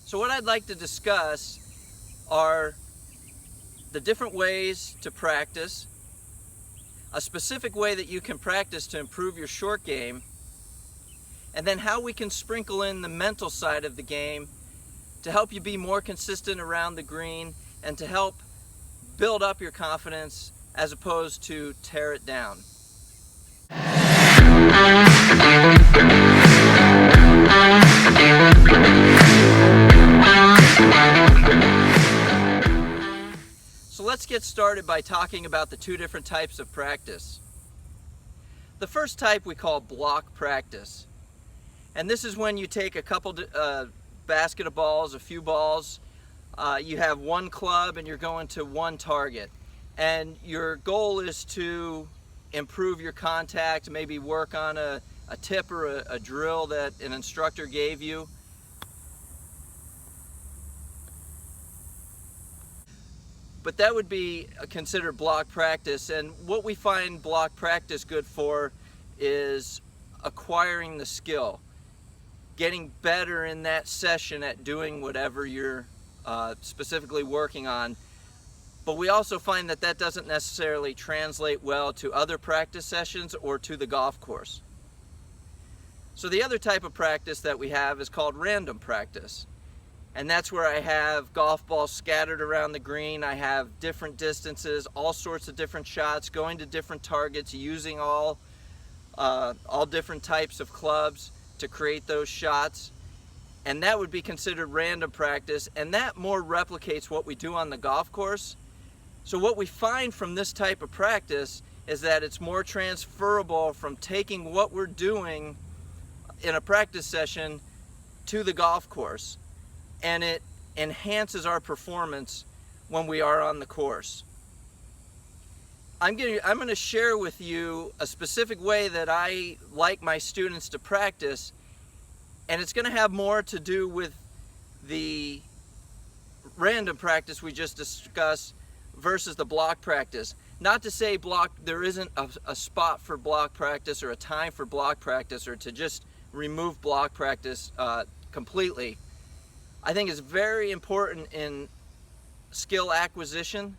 So what I'd like to discuss are the different ways to practice, a specific way that you can practice to improve your short game, and then how we can sprinkle in the mental side of the game to help you be more consistent around the green and to help build up your confidence as opposed to tear it down. So let's get started by talking about the two different types of practice. The first type we call block practice. And this is when you take a couple basket of balls, a few balls, you have one club and you're going to one target. And your goal is to improve your contact, maybe work on a tip or a drill that an instructor gave you. But that would be considered block practice, and what we find block practice good for is acquiring the skill, getting better in that session at doing whatever you're specifically working on. But we also find that that doesn't necessarily translate well to other practice sessions or to the golf course. So the other type of practice that we have is called random practice. And that's where I have golf balls scattered around the green. I have different distances, all sorts of different shots, going to different targets, using all different types of clubs to create those shots. And that would be considered random practice, and that more replicates what we do on the golf course. So what we find from this type of practice is that it's more transferable from taking what we're doing in a practice session to the golf course. And it enhances our performance when we are on the course. I'm going to share with you a specific way that I like my students to practice, and it's going to have more to do with the random practice we just discussed versus the block practice. Not to say there isn't a spot for block practice or a time for block practice or to just remove block practice completely. I think it's very important in skill acquisition,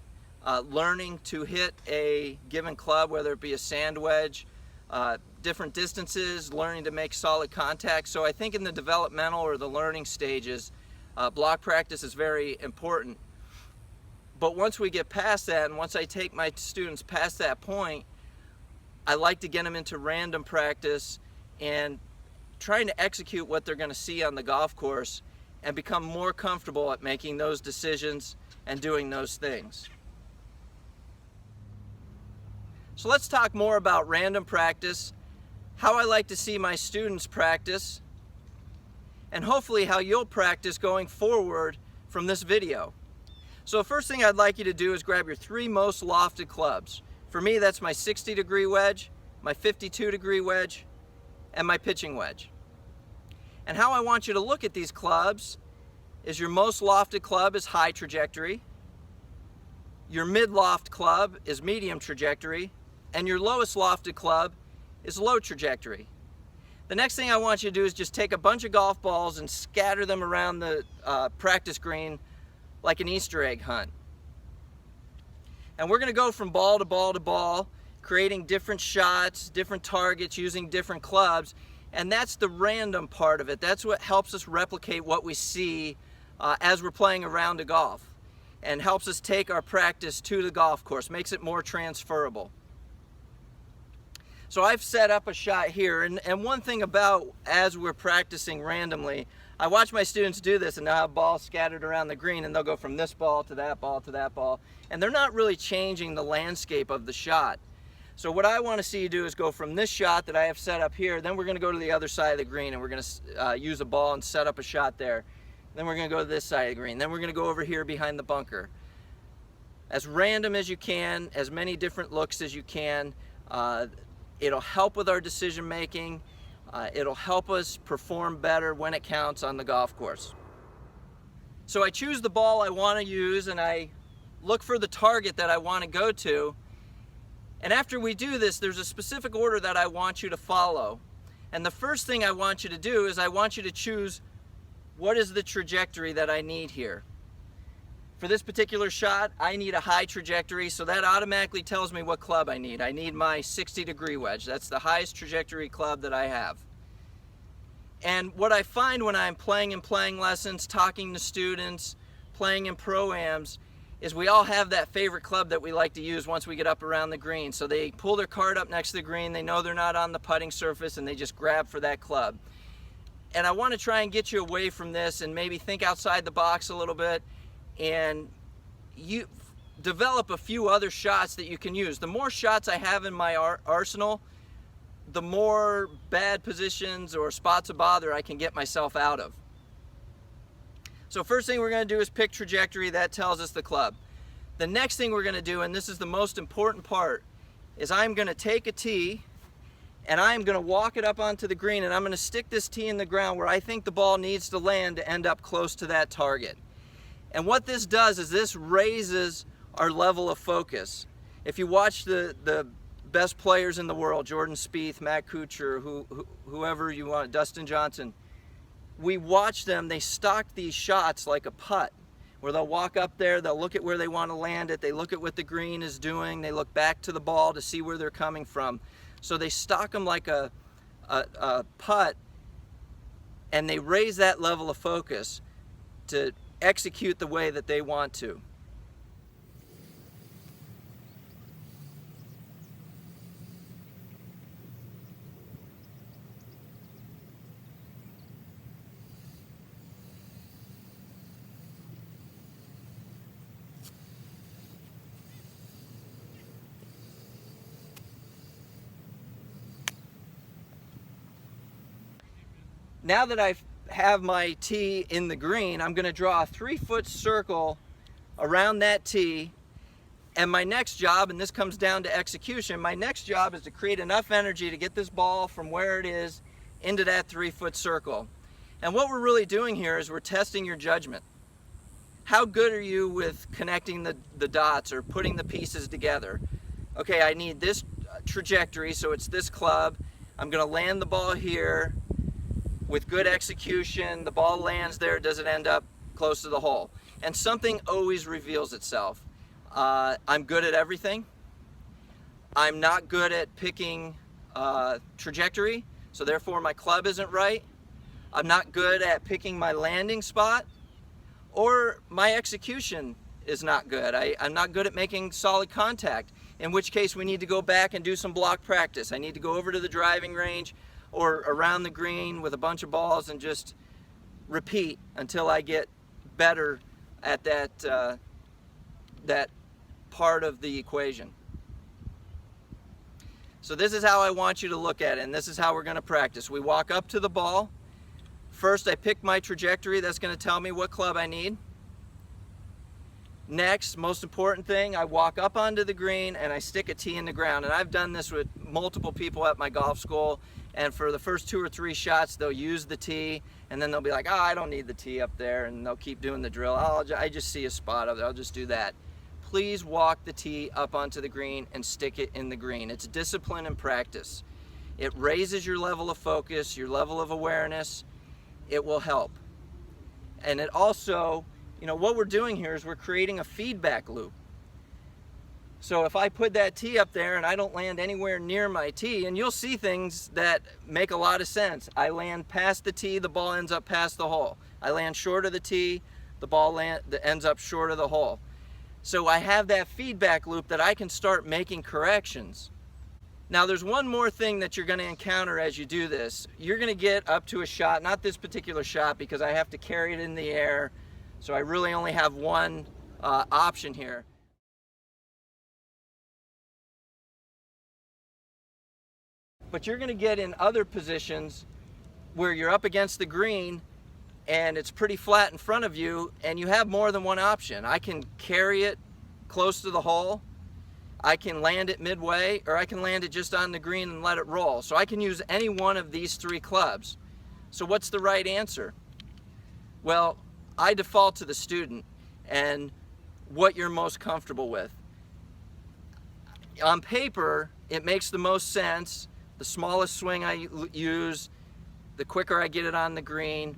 learning to hit a given club, whether it be a sand wedge, different distances, learning to make solid contact. So I think in the developmental or the learning stages, block practice is very important. But once we get past that, and once I take my students past that point, I like to get them into random practice and trying to execute what they're going to see on the golf course and become more comfortable at making those decisions and doing those things. So let's talk more about random practice, how I like to see my students practice, and hopefully how you'll practice going forward from this video. So the first thing I'd like you to do is grab your three most lofted clubs. For me, that's my 60-degree wedge, my 52-degree wedge, and my pitching wedge. And how I want you to look at these clubs is your most lofted club is high trajectory, your mid-loft club is medium trajectory, and your lowest lofted club is low trajectory. The next thing I want you to do is just take a bunch of golf balls and scatter them around the practice green like an Easter egg hunt. And we're going to go from ball to ball to ball, creating different shots, different targets, using different clubs. And that's the random part of it. That's what helps us replicate what we see as we're playing a round of golf, and helps us take our practice to the golf course, makes it more transferable. So I've set up a shot here, and one thing about as we're practicing randomly, I watch my students do this, and they'll have balls scattered around the green, and they'll go from this ball to that ball to that ball, and they're not really changing the landscape of the shot. So what I want to see you do is go from this shot that I have set up here, then we're going to go to the other side of the green, and we're going to use a ball and set up a shot there. Then we're going to go to this side of the green. Then we're going to go over here behind the bunker. As random as you can, as many different looks as you can. It'll help with our decision making. It'll help us perform better when it counts on the golf course. So I choose the ball I want to use, and I look for the target that I want to go to. And after we do this, there's a specific order that I want you to follow. And the first thing I want you to do is I want you to choose what is the trajectory that I need here? For this particular shot, I need a high trajectory, so that automatically tells me what club I need. I need my 60-degree wedge. That's the highest trajectory club that I have. And what I find when I'm playing in playing lessons, talking to students, playing in pro-ams, is we all have that favorite club that we like to use once we get up around the green. So they pull their cart up next to the green, they know they're not on the putting surface, and they just grab for that club. And I want to try and get you away from this and maybe think outside the box a little bit and you develop a few other shots that you can use. The more shots I have in my arsenal, the more bad positions or spots of bother I can get myself out of. So first thing we're going to do is pick trajectory. That tells us the club. The next thing we're going to do, and this is the most important part, is I'm going to take a tee and I'm going to walk it up onto the green, and I'm going to stick this tee in the ground where I think the ball needs to land to end up close to that target. And what this does is this raises our level of focus. If you watch the best players in the world, Jordan Spieth, Matt Kuchar, whoever you want, Dustin Johnson, we watch them, they stock these shots like a putt, where they'll walk up there, they'll look at where they want to land it, they look at what the green is doing, they look back to the ball to see where they're coming from. So they stock them like a putt, and they raise that level of focus to execute the way that they want to. Now that I have my tee in the green, I'm going to draw a 3-foot circle around that tee, and my next job, and this comes down to execution, my next job is to create enough energy to get this ball from where it is into that 3-foot circle. And what we're really doing here is we're testing your judgment. How good are you with connecting the dots or putting the pieces together? Okay, I need this trajectory, so it's this club. I'm going to land the ball here. With good execution, the ball lands there, does it end up close to the hole? And something always reveals itself. I'm good at everything. I'm not good at picking trajectory, so therefore my club isn't right. I'm not good at picking my landing spot, or my execution is not good. I'm not good at making solid contact, in which case we need to go back and do some block practice. I need to go over to the driving range or around the green with a bunch of balls and just repeat until I get better at that part of the equation. So this is how I want you to look at it, and this is how we're going to practice. We walk up to the ball. First, I pick my trajectory. That's going to tell me what club I need. Next, most important thing, I walk up onto the green and I stick a tee in the ground. And I've done this with multiple people at my golf school. And for the first 2 or 3 shots, they'll use the tee, and then they'll be like, oh, I don't need the tee up there, and they'll keep doing the drill. I just see a spot up there, I'll just do that. Please walk the tee up onto the green and stick it in the green. It's discipline and practice. It raises your level of focus, your level of awareness. It will help. And it also, you know, what we're doing here is we're creating a feedback loop. So if I put that tee up there and I don't land anywhere near my tee, and you'll see things that make a lot of sense. I land past the tee, the ball ends up past the hole. I land short of the tee, the ball ends up short of the hole. So I have that feedback loop that I can start making corrections. Now there's one more thing that you're going to encounter as you do this. You're going to get up to a shot, not this particular shot because I have to carry it in the air, so I really only have one option here. But you're going to get in other positions where you're up against the green and it's pretty flat in front of you and you have more than one option. I can carry it close to the hole, I can land it midway, or I can land it just on the green and let it roll. So I can use any one of these 3 clubs. So what's the right answer? Well, I default to the student and what you're most comfortable with. On paper, it makes the most sense. The smallest swing I use, the quicker I get it on the green.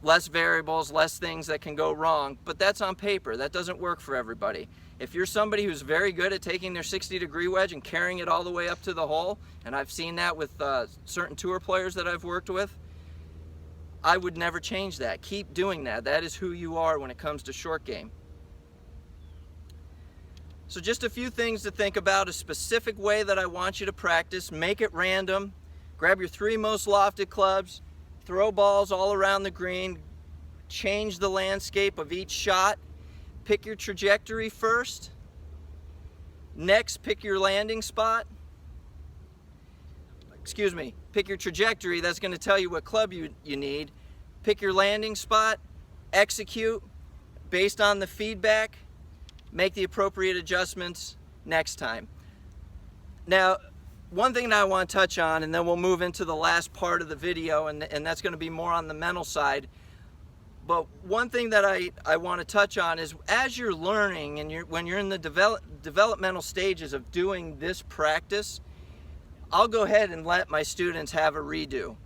less variables, less things that can go wrong, but that's on paper. That doesn't work for everybody. If you're somebody who's very good at taking their 60-degree wedge and carrying it all the way up to the hole, and I've seen that with certain tour players that I've worked with, I would never change that. Keep doing that. That is who you are when it comes to short game. So just a few things to think about, a specific way that I want you to practice. Make it random. Grab your 3 most lofted clubs, throw balls all around the green, change the landscape of each shot. Pick your trajectory first. Next, pick your landing spot. Excuse me, pick your trajectory. That's going to tell you what club you need. Pick your landing spot. Execute based on the feedback. Make the appropriate adjustments next time. Now, one thing that I want to touch on, and then we'll move into the last part of the video, and that's going to be more on the mental side. But one thing that I want to touch on is, as you're learning and when you're in the developmental stages of doing this practice, I'll go ahead and let my students have a redo.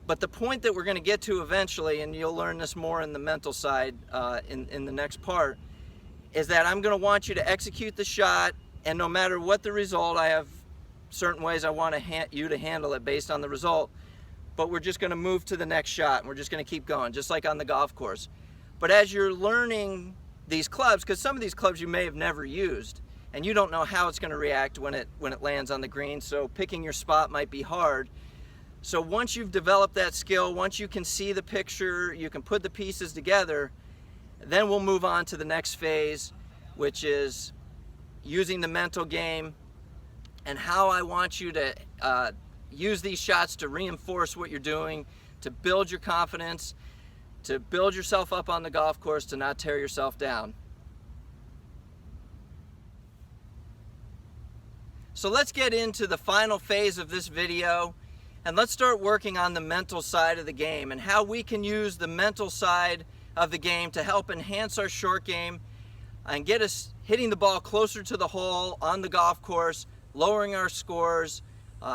But the point that we're going to get to eventually, and you'll learn this more in the mental side in the next part, is that I'm going to want you to execute the shot, and no matter what the result, I have certain ways I want you to handle it based on the result. But we're just going to move to the next shot, and we're just going to keep going, just like on the golf course. But as you're learning these clubs, because some of these clubs you may have never used, and you don't know how it's going to react when it lands on the green, so picking your spot might be hard. So once you've developed that skill, once you can see the picture, you can put the pieces together, then we'll move on to the next phase, which is using the mental game and how I want you to use these shots to reinforce what you're doing, to build your confidence, to build yourself up on the golf course, to not tear yourself down. So let's get into the final phase of this video, and let's start working on the mental side of the game and how we can use the mental side of the game to help enhance our short game and get us hitting the ball closer to the hole on the golf course, lowering our scores,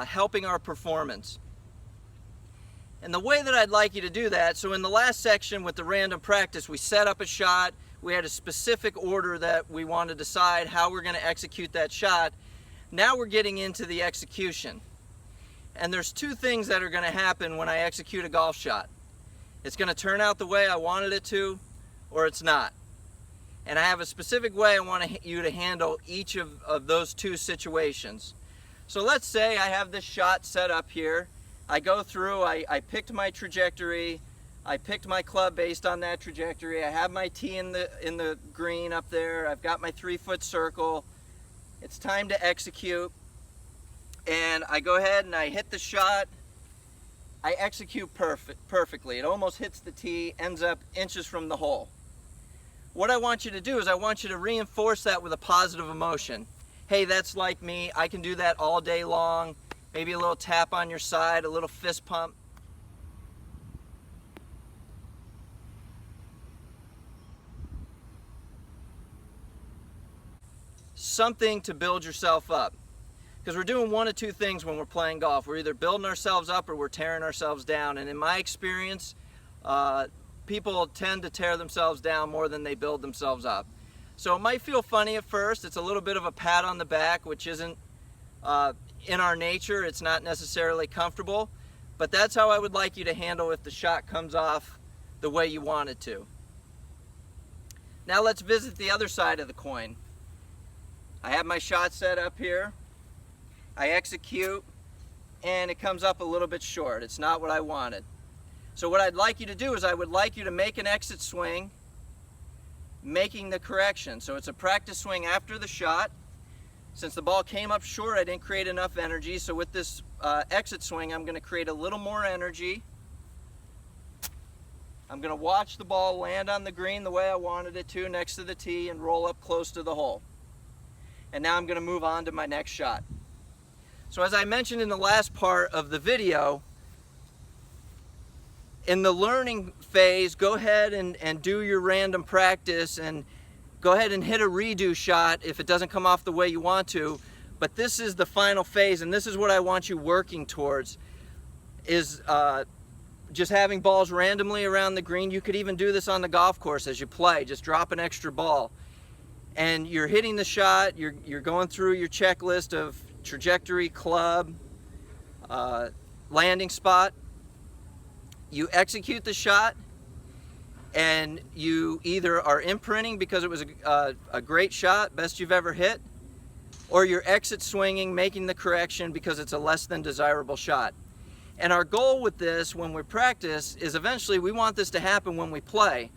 helping our performance. And the way that I'd like you to do that, so in the last section with the random practice, we set up a shot, we had a specific order that we want to decide how we're going to execute that shot. Now we're getting into the execution. And there's 2 things that are going to happen when I execute a golf shot. It's going to turn out the way I wanted it to, or it's not. And I have a specific way I want you to handle each of those 2 situations. So let's say I have this shot set up here. I go through, I picked my trajectory, I picked my club based on that trajectory, I have my tee in the green up there, I've got my 3-foot circle. It's time to execute. And I go ahead and I hit the shot. I execute perfectly. It almost hits the tee, ends up inches from the hole. What I want you to do is I want you to reinforce that with a positive emotion. Hey, that's like me. I can do that all day long. Maybe a little tap on your side, a little fist pump. Something to build yourself up. Because we're doing one of 2 things when we're playing golf. We're either building ourselves up or we're tearing ourselves down. And in my experience, people tend to tear themselves down more than they build themselves up. So it might feel funny at first. It's a little bit of a pat on the back, which isn't in our nature. It's not necessarily comfortable. But that's how I would like you to handle if the shot comes off the way you want it to. Now let's visit the other side of the coin. I have my shot set up here. I execute, and it comes up a little bit short. It's not what I wanted. So what I'd like you to do is I would like you to make an exit swing, making the correction. So it's a practice swing after the shot. Since the ball came up short, I didn't create enough energy. So with this exit swing, I'm going to create a little more energy. I'm going to watch the ball land on the green the way I wanted it to, next to the tee, and roll up close to the hole. And now I'm going to move on to my next shot. So as I mentioned in the last part of the video, in the learning phase, go ahead and do your random practice and go ahead and hit a redo shot if it doesn't come off the way you want to. But this is the final phase, and this is what I want you working towards, is just having balls randomly around the green. You could even do this on the golf course as you play. Just drop an extra ball. And you're hitting the shot, you're going through your checklist of trajectory, club, landing spot. You execute the shot, and you either are imprinting because it was a great shot, best you've ever hit, or you're exit swinging, making the correction because it's a less than desirable shot. And our goal with this when we practice is eventually we want this to happen when we play.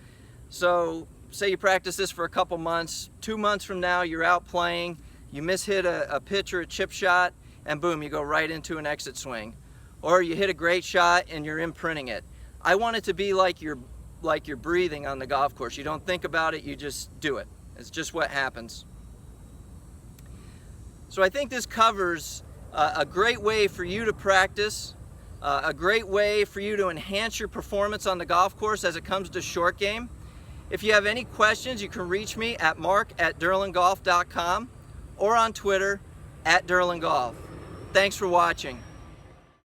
So say you practice this for a couple months, 2 months from now you're out playing, you mishit a pitch or a chip shot, and boom, you go right into an exit swing. Or you hit a great shot and you're imprinting it. I want it to be like you're breathing on the golf course. You don't think about it, you just do it. It's just what happens. So I think this covers a great way for you to practice, a great way for you to enhance your performance on the golf course as it comes to short game. If you have any questions, you can reach me at mark@durlingolf.com or on Twitter @durlingolf. Thanks for watching.